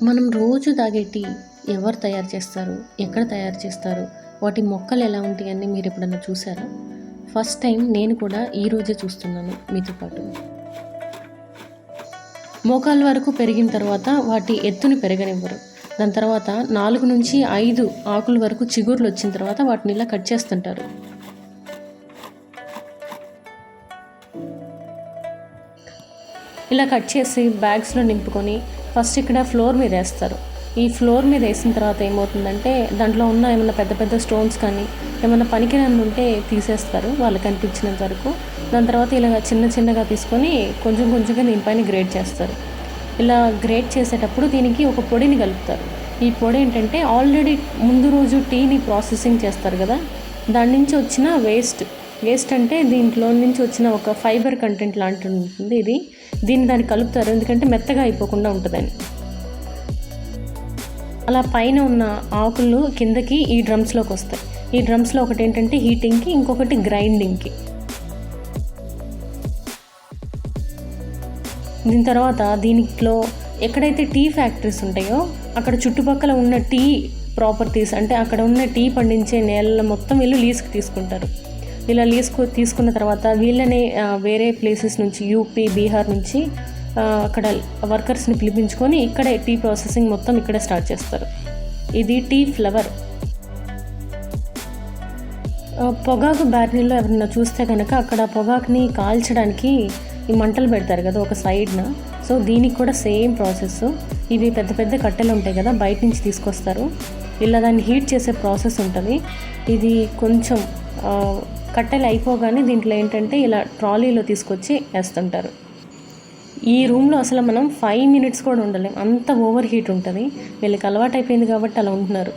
మనం రోజు తాగే టీ ఎవరు తయారు చేస్తారు, ఎక్కడ తయారు చేస్తారు, వాటి మొక్కలు ఎలా ఉంటాయని మీరు ఎప్పుడన్నా చూసారా? ఫస్ట్ టైం నేను కూడా ఈరోజే చూస్తున్నాను మీతో పాటు. మోకాళ్ళ వరకు పెరిగిన తర్వాత వాటి ఎత్తుని పెరగనివ్వరు. దాని తర్వాత 4 నుంచి 5 ఆకుల వరకు చిగుర్లు వచ్చిన తర్వాత వాటిని ఇలా కట్ చేస్తుంటారు. ఇలా కట్ చేసి బ్యాగ్స్లో నింపుకొని ఫస్ట్ ఇక్కడ ఫ్లోర్ మీద వేస్తారు. ఈ ఫ్లోర్ మీద వేసిన తర్వాత ఏమవుతుందంటే దాంట్లో ఉన్న ఏమైనా పెద్ద పెద్ద స్టోన్స్ కానీ ఏమైనా పనికిరాని ఉంటే తీసేస్తారు వాళ్ళకి అనిపించినంత వరకు. దాని తర్వాత ఇలా చిన్నగా తీసుకొని కొంచెం కొంచెంగా దీనిపైన గ్రేట్ చేస్తారు. ఇలా గ్రేట్ చేసేటప్పుడు దీనికి ఒక పొడిని కలుపుతారు. ఈ పొడి ఏంటంటే ఆల్రెడీ ముందు రోజు టీని ప్రాసెసింగ్ చేస్తారు కదా, దాని నుంచి వచ్చిన వేస్ట్ అంటే దీంట్లో నుంచి వచ్చిన ఒక ఫైబర్ కంటెంట్ లాంటి ఉంటుంది. దీన్ని దాన్ని కలుపుతారు ఎందుకంటే మెత్తగా అయిపోకుండా ఉంటుందని. అలా పైన ఉన్న ఆకులు కిందకి ఈ డ్రమ్స్లోకి వస్తాయి. ఈ డ్రమ్స్లో ఒకటి ఏంటంటే హీటింగ్కి, ఇంకొకటి గ్రైండింగ్కి. దీని తర్వాత దీనిలో ఎక్కడైతే టీ ఫ్యాక్టరీస్ ఉంటాయో అక్కడ చుట్టుపక్కల ఉన్న టీ ప్రాపర్టీస్ అంటే అక్కడ ఉన్న టీ పండించే నేలల మొత్తం వీళ్ళు లీజ్కి తీసుకుంటారు. ఇలా తీసుకున్న తర్వాత వీళ్ళనే వేరే ప్లేసెస్ నుంచి యూపీ, బీహార్ నుంచి అక్కడ వర్కర్స్ని పిలిపించుకొని ఇక్కడే టీ ప్రాసెసింగ్ మొత్తం ఇక్కడే స్టార్ట్ చేస్తారు. ఇది టీ ఫ్లవర్. పొగాకు బ్యార్నీలో ఎవరైనా చూస్తే కనుక అక్కడ పొగాకుని కాల్చడానికి ఈ మంటలు పెడతారు కదా ఒక సైడ్న. సో దీనికి కూడా సేమ్ ప్రాసెస్. ఇవి పెద్ద పెద్ద కట్టెలు ఉంటాయి కదా, బయట నుంచి తీసుకొస్తారు. ఇలా దాన్ని హీట్ చేసే ప్రాసెస్ ఉంటుంది. ఇది కొంచెం కట్టెలు అయిపోగానే దీంట్లో ఏంటంటే ఇలా ట్రాలీలో తీసుకొచ్చి వేస్తుంటారు. ఈ రూమ్లో అసలు మనం 5 minutes కూడా ఉండలేం, అంత ఓవర్ హీట్ ఉంటుంది. వీళ్ళకి అలవాటు అయిపోయింది కాబట్టి అలా ఉంటున్నారు.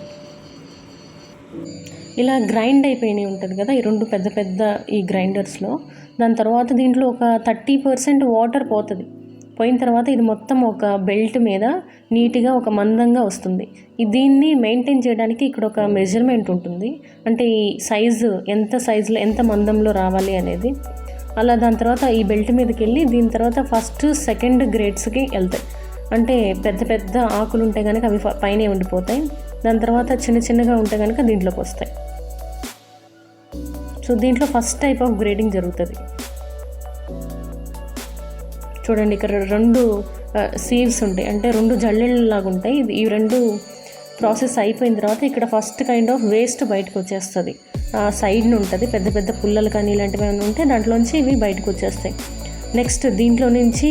ఇలా గ్రైండ్ అయిపోయినాయి ఉంటుంది కదా ఈ 2 పెద్ద పెద్ద ఈ గ్రైండర్స్లో. దాని తర్వాత దీంట్లో ఒక 30% వాటర్ పోయిన తర్వాత ఇది మొత్తం ఒక బెల్ట్ మీద నీట్గా ఒక మందంగా వస్తుంది. దీన్ని మెయింటైన్ చేయడానికి ఇక్కడ ఒక మెజర్మెంట్ ఉంటుంది. అంటే ఈ ఎంత సైజులో ఎంత మందంలో రావాలి అనేది. అలా దాని తర్వాత ఈ బెల్ట్ మీదకి వెళ్ళి దీని తర్వాత ఫస్ట్ సెకండ్ గ్రేడ్స్కి వెళ్తాయి. అంటే పెద్ద పెద్ద ఆకులు ఉంటే కనుక అవి పైనే ఉండిపోతాయి. దాని తర్వాత చిన్నగా ఉంటే కనుక దీంట్లోకి వస్తాయి. సో దీంట్లో ఫస్ట్ టైప్ ఆఫ్ గ్రేడింగ్ జరుగుతుంది. చూడండి ఇక్కడ 2 సీవ్స్ ఉంటాయి, అంటే 2 జల్లెళ్ళలాగా ఉంటాయి. ఈ 2 ప్రాసెస్ అయిపోయిన తర్వాత ఇక్కడ ఫస్ట్ కైండ్ ఆఫ్ వేస్ట్ బయటకు వచ్చేస్తుంది. ఆ సైడ్ని ఉంటుంది పెద్ద పెద్ద పుల్లలు కానీ ఇలాంటివి ఏమైనా ఉంటే దాంట్లోంచి ఇవి బయటకు వచ్చేస్తాయి. నెక్స్ట్ దీంట్లో నుంచి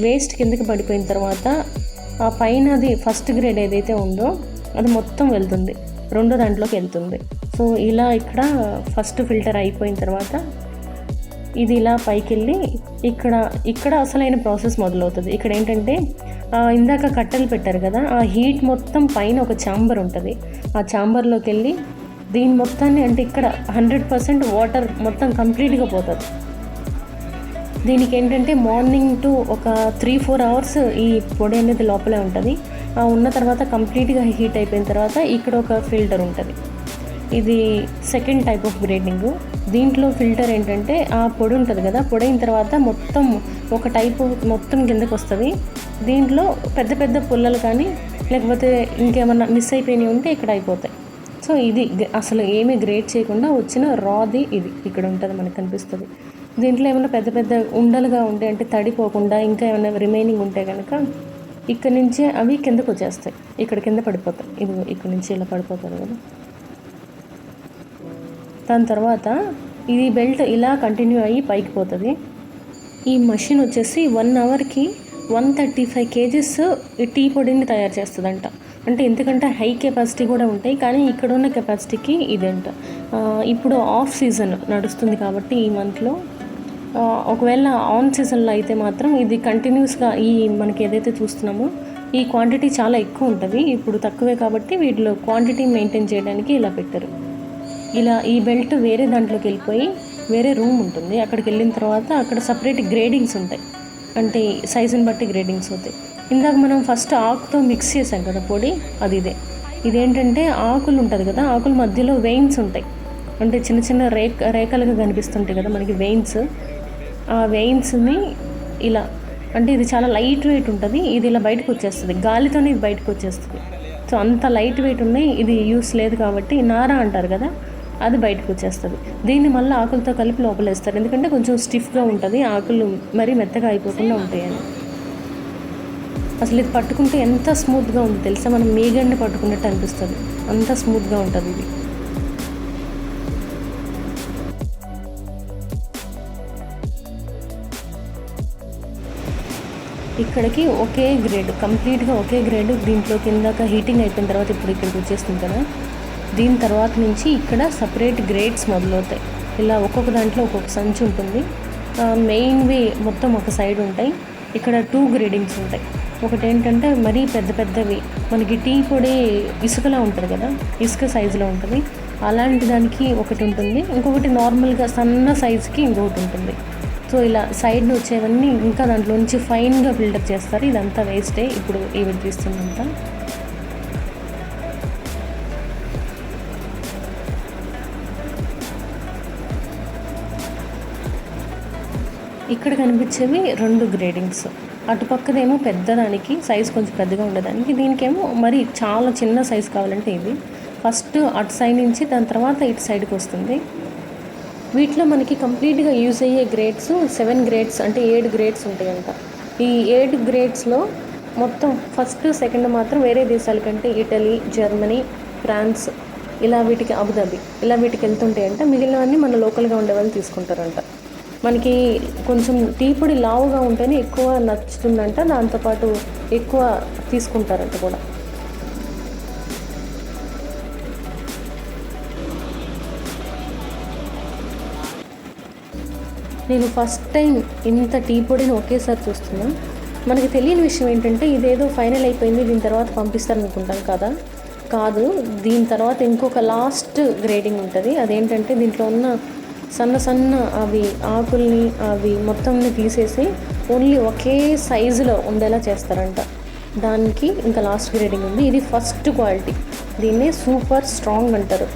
వేస్ట్ కిందకి పడిపోయిన తర్వాత ఆ పైన అది ఫస్ట్ గ్రేడ్ ఏదైతే ఉందో అది మొత్తం వెళ్తుంది, 2 దాంట్లోకి వెళ్తుంది. సో ఇలా ఇక్కడ ఫస్ట్ ఫిల్టర్ అయిపోయిన తర్వాత ఇది ఇలా పైకి వెళ్ళి ఇక్కడ అసలైన ప్రాసెస్ మొదలవుతుంది. ఇక్కడ ఏంటంటే ఇందాక కట్టెలు పెట్టారు కదా, ఆ హీట్ మొత్తం పైన ఒక ఛాంబర్ ఉంటుంది. ఆ ఛాంబర్లోకి వెళ్ళి దీని మొత్తాన్ని అంటే ఇక్కడ 100% వాటర్ మొత్తం కంప్లీట్గా పోతుంది. దీనికి ఏంటంటే మార్నింగ్ టు ఒక 3-4 hours ఈ పొడి అనేది లోపలే ఉంటుంది. ఉన్న తర్వాత కంప్లీట్గా హీట్ అయిపోయిన తర్వాత ఇక్కడ ఒక ఫిల్టర్ ఉంటుంది. ఇది సెకండ్ టైప్ ఆఫ్ గ్రేడింగ్. దీంట్లో ఫిల్టర్ ఏంటంటే ఆ పొడి ఉంటుంది కదా, పొడి అయిన తర్వాత మొత్తం ఒక టైపు మొత్తం కిందకు వస్తుంది. దీంట్లో పెద్ద పెద్ద పుల్లలు కానీ లేకపోతే ఇంకేమన్నా మిస్ అయిపోయినవి ఉంటే ఇక్కడ అయిపోతాయి. సో ఇది అసలు ఏమీ గ్రేడ్ చేయకుండా వచ్చిన రాది ఇది ఇక్కడ ఉంటుంది, మనకు కనిపిస్తుంది. దీంట్లో ఏమైనా పెద్ద పెద్ద ఉండలుగా ఉంటే అంటే తడిపోకుండా ఇంకా ఏమైనా రిమైనింగ్ ఉంటే కనుక ఇక్కడ నుంచే అవి కిందకు వచ్చేస్తాయి, ఇక్కడ కింద పడిపోతాయి. ఇది ఇక్కడ నుంచి ఇలా పడిపోతుంది కదా. దాని తర్వాత ఇది బెల్ట్ ఇలా కంటిన్యూ అయ్యి పైకి పోతుంది. ఈ మషిన్ వచ్చేసి 1 hourకి 135 kgs ఈ టీ పొడిని తయారు చేస్తుందంట. అంటే ఎందుకంటే హై కెపాసిటీ కూడా ఉంటాయి, కానీ ఇక్కడ ఉన్న కెపాసిటీకి ఇదంట. ఇప్పుడు ఆఫ్ సీజన్ నడుస్తుంది కాబట్టి ఈ మంత్లో, ఒకవేళ ఆన్ సీజన్లో అయితే మాత్రం ఇది కంటిన్యూస్గా ఈ మనకి ఏదైతే చూస్తున్నామో ఈ క్వాంటిటీ చాలా ఎక్కువ ఉంటుంది. ఇప్పుడు తక్కువే కాబట్టి వీటిలో క్వాంటిటీ మెయింటైన్ చేయడానికి ఇలా పెట్టారు. ఇలా ఈ బెల్ట్ వేరే దాంట్లోకి వెళ్ళిపోయి వేరే రూమ్ ఉంటుంది. అక్కడికి వెళ్ళిన తర్వాత అక్కడ సపరేట్ గ్రేడింగ్స్ ఉంటాయి, అంటే సైజుని బట్టి గ్రేడింగ్స్ అవుతాయి. ఇందాక మనం ఫస్ట్ ఆకుతో మిక్స్ చేసాం కదా పొడి, ఇదేంటంటే ఆకులు ఉంటుంది కదా, ఆకుల మధ్యలో వెయిన్స్ ఉంటాయి, అంటే చిన్న రేఖలుగా కనిపిస్తుంటాయి కదా మనకి వెయిన్స్. ఆ వెయిన్స్ని ఇలా అంటే ఇది చాలా లైట్ వెయిట్ ఉంటుంది. ఇది ఇలా బయటకు వచ్చేస్తుంది, గాలితోనే ఇది బయటకు వచ్చేస్తుంది. సో అంత లైట్ వెయిట్ ఉన్నాయి. ఇది యూస్ లేదు కాబట్టి నార అంటారు కదా, అది బయటకు వచ్చేస్తుంది. దీన్ని మళ్ళీ ఆకులతో కలిపి లోపలేస్తారు, ఎందుకంటే కొంచెం స్టిఫ్గా ఉంటుంది, ఆకులు మరీ మెత్తగా అయిపోకుండా ఉంటాయని. అసలు ఇది పట్టుకుంటే ఎంత స్మూత్గా ఉంది తెలుసా, మనం మీగడ్ని పట్టుకున్నట్టు అనిపిస్తుంది, అంత స్మూత్గా ఉంటుంది ఇది. ఇక్కడికి ఒకే గ్రేడ్, కంప్లీట్గా ఒకే గ్రేడ్. దీంట్లో కిందాక హీటింగ్ అయిపోయిన తర్వాత ఇప్పుడు ఇక్కడికి వచ్చేస్తుంది కదా, దీని తర్వాత నుంచి ఇక్కడ సపరేట్ గ్రేడ్స్ మొదలవుతాయి. ఇలా ఒక్కొక్క దాంట్లో ఒక్కొక్క సంచి ఉంటుంది. మెయిన్వి మొత్తం ఒక సైడ్ ఉంటాయి. ఇక్కడ 2 గ్రేడింగ్స్ ఉంటాయి. ఒకటి ఏంటంటే మరీ పెద్ద పెద్దవి, మనకి టీ పొడి ఇసుకలా ఉంటుంది కదా, ఇసుక సైజులో ఉంటుంది, అలాంటి దానికి ఒకటి ఉంటుంది. ఇంకొకటి నార్మల్గా సన్న సైజుకి ఇంకొకటి ఉంటుంది. సో ఇలా సైడ్ వచ్చేవన్నీ ఇంకా దాంట్లో నుంచి ఫైన్గా ఫిల్టర్ చేస్తారు. ఇదంతా వేస్టే, ఇప్పుడు ఈవిడ తీస్తుందంతా. ఇక్కడ కనిపించేవి 2 గ్రేడింగ్స్. అటుపక్కదేమో పెద్దదానికి, సైజ్ కొంచెం పెద్దగా ఉండేదానికి, దీనికేమో మరి చాలా చిన్న సైజ్ కావాలంటే ఇది. ఫస్ట్ అటు సైడ్ నుంచి దాని తర్వాత ఇటు సైడ్కి వస్తుంది. వీటిలో మనకి కంప్లీట్గా యూజ్ అయ్యే గ్రేడ్స్ 7 గ్రేడ్స్, అంటే 7 గ్రేడ్స్ ఉంటాయంట. ఈ 7 గ్రేడ్స్లో మొత్తం ఫస్ట్ సెకండ్ మాత్రం వేరే దేశాల కంటే ఇటలీ, జర్మనీ, ఫ్రాన్స్, ఇలా వీటికి అబుదాబి, ఇలా వీటికి వెళ్తుంటాయంట. మిగిలినవన్నీ మన లోకల్గా ఉండే వాళ్ళు తీసుకుంటారంట. మనకి కొంచెం టీ పొడి లావుగా ఉంటేనే ఎక్కువ నచ్చుతుందంట, దాంతోపాటు ఎక్కువ తీసుకుంటారంట కూడా. నేను ఫస్ట్ టైం ఇంత టీ పొడిని ఒకేసారి చూస్తున్నా. మనకి తెలియని విషయం ఏంటంటే ఇదేదో ఫైనల్ అయిపోయింది, దీని తర్వాత పంపిస్తారనుకుంటాం కదా, కాదు. దీని తర్వాత ఇంకొక లాస్ట్ గ్రేడింగ్ ఉంటుంది. అదేంటంటే దీంట్లో ఉన్న సన్న సన్న అవి ఆకుల్ని అవి మొత్తంని తీసేసి ఓన్లీ ఒకే సైజులో ఉండేలా చేస్తారంట. దానికి ఇంకా లాస్ట్ గ్రేడింగ్ ఉంది. ఇది ఫస్ట్ క్వాలిటీ, దీన్నే సూపర్ స్ట్రాంగ్ అంటారు.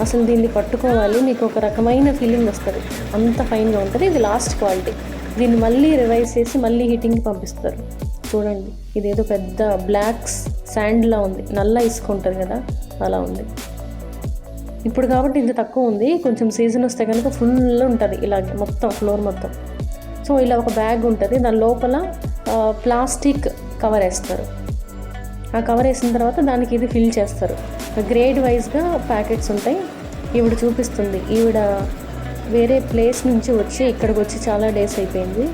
అసలు దీన్ని పట్టుకోవాలి, మీకు ఒక రకమైన ఫీలింగ్ వస్తుంది, అంత ఫైన్గా ఉంటుంది. ఇది లాస్ట్ క్వాలిటీ. దీన్ని మళ్ళీ రివైజ్ చేసి మళ్ళీ హీటింగ్కి పంపిస్తారు. చూడండి, ఇదేదో పెద్ద బ్లాక్ శాండ్లా ఉంది, నల్ల ఇసుక ఉంటుంది కదా, అలా ఉంది. ఇప్పుడు కాబట్టి ఇంత తక్కువ ఉంది, కొంచెం సీజన్ వస్తే కనుక ఫుల్ ఉంటుంది ఇలా మొత్తం ఫ్లోర్ మొత్తం. సో ఇలా ఒక బ్యాగ్ ఉంటుంది, దాని లోపల ప్లాస్టిక్ కవర్ వేస్తారు. ఆ కవర్ వేసిన తర్వాత దానికి ఇది ఫిల్ చేస్తారు. గ్రేడ్ వైజ్గా ప్యాకెట్స్ ఉంటాయి. ఈవిడ చూపిస్తుంది, ఈవిడ వేరే ప్లేస్ నుంచి వచ్చి ఇక్కడికి వచ్చి చాలా డేస్ అయిపోయింది.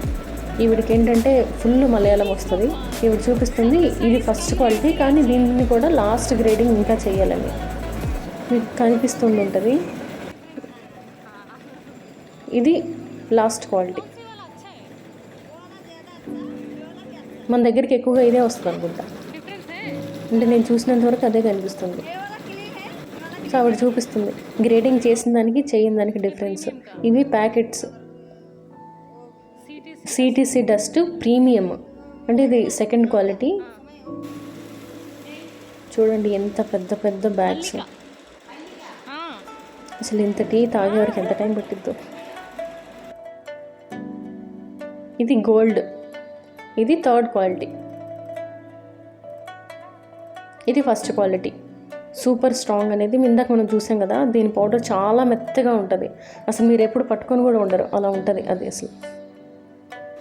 ఈవిడికి ఏంటంటే ఫుల్ మలయాళం వస్తుంది. ఈవిడ చూపిస్తుంది ఇది ఫస్ట్ క్వాలిటీ, కానీ దీన్ని కూడా లాస్ట్ గ్రేడింగ్ ఇంకా చేయాలని. మీకు కనిపిస్తుంది ఉంటుంది, ఇది లాస్ట్ క్వాలిటీ. మన దగ్గరికి ఎక్కువగా ఇదే వస్తుంది అనుకుంటా, అంటే నేను చూసినంత వరకు అదే కనిపిస్తుంది. సో ఆవిడ చూపిస్తుంది గ్రేడింగ్ చేసిన దానికి చేయని దానికి డిఫరెన్స్. ఇవి ప్యాకెట్స్ సిటీసీ డస్ట్ ప్రీమియం, అంటే ఇది సెకండ్ క్వాలిటీ. చూడండి ఎంత పెద్ద పెద్ద బ్యాగ్స్. అసలు ఇంత టీ తాగేవారికి ఎంత టైం పట్టిద్దో. ఇది గోల్డ్, ఇది థర్డ్ క్వాలిటీ, ఇది ఫస్ట్ క్వాలిటీ. సూపర్ స్ట్రాంగ్ అనేది ఇందాక మనం చూసాం కదా, దీని పౌడర్ చాలా మెత్తగా ఉంటుంది, అసలు మీరు ఎప్పుడు పట్టుకొని కూడా ఉండరు, అలా ఉంటుంది అది అసలు.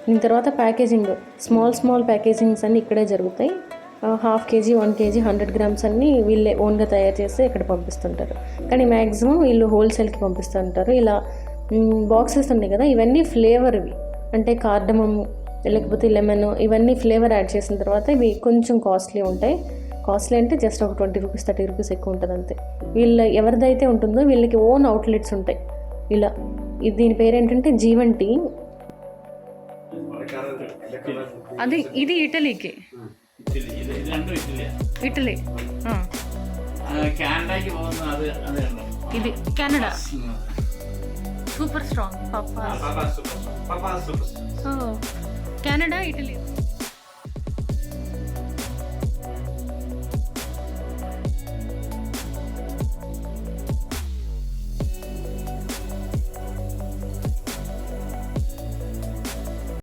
దీని తర్వాత ప్యాకేజింగ్, స్మాల్ ప్యాకేజింగ్స్ అన్నీ ఇక్కడే జరుగుతాయి. 1/2 kg 1 kg 100 grams అన్నీ వీళ్ళే ఓన్గా తయారు చేసి ఇక్కడ పంపిస్తుంటారు. కానీ మ్యాక్సిమం వీళ్ళు హోల్సేల్కి పంపిస్తుంటారు. ఇలా బాక్సెస్ ఉన్నాయి కదా, ఇవన్నీ ఫ్లేవర్వి, అంటే కార్డమమ్ లేకపోతే లెమన్, ఇవన్నీ ఫ్లేవర్ యాడ్ చేసిన తర్వాత ఇవి కొంచెం కాస్ట్లీ ఉంటాయి. కాస్ట్లీ అంటే జస్ట్ ఒక 20 రూపీస్ 30 రూపీస్ ఎక్కువ ఉంటుంది అంతే. వీళ్ళ ఎవరిదైతే ఉంటుందో వీళ్ళకి ఓన్ అవుట్లెట్స్ ఉంటాయి. ఇలా దీని పేరు ఏంటంటే జీవన్ టీ. అది ఇది ఇటలీకి, ఇటలీ ఇది Canada. Super strong Canada, Italy.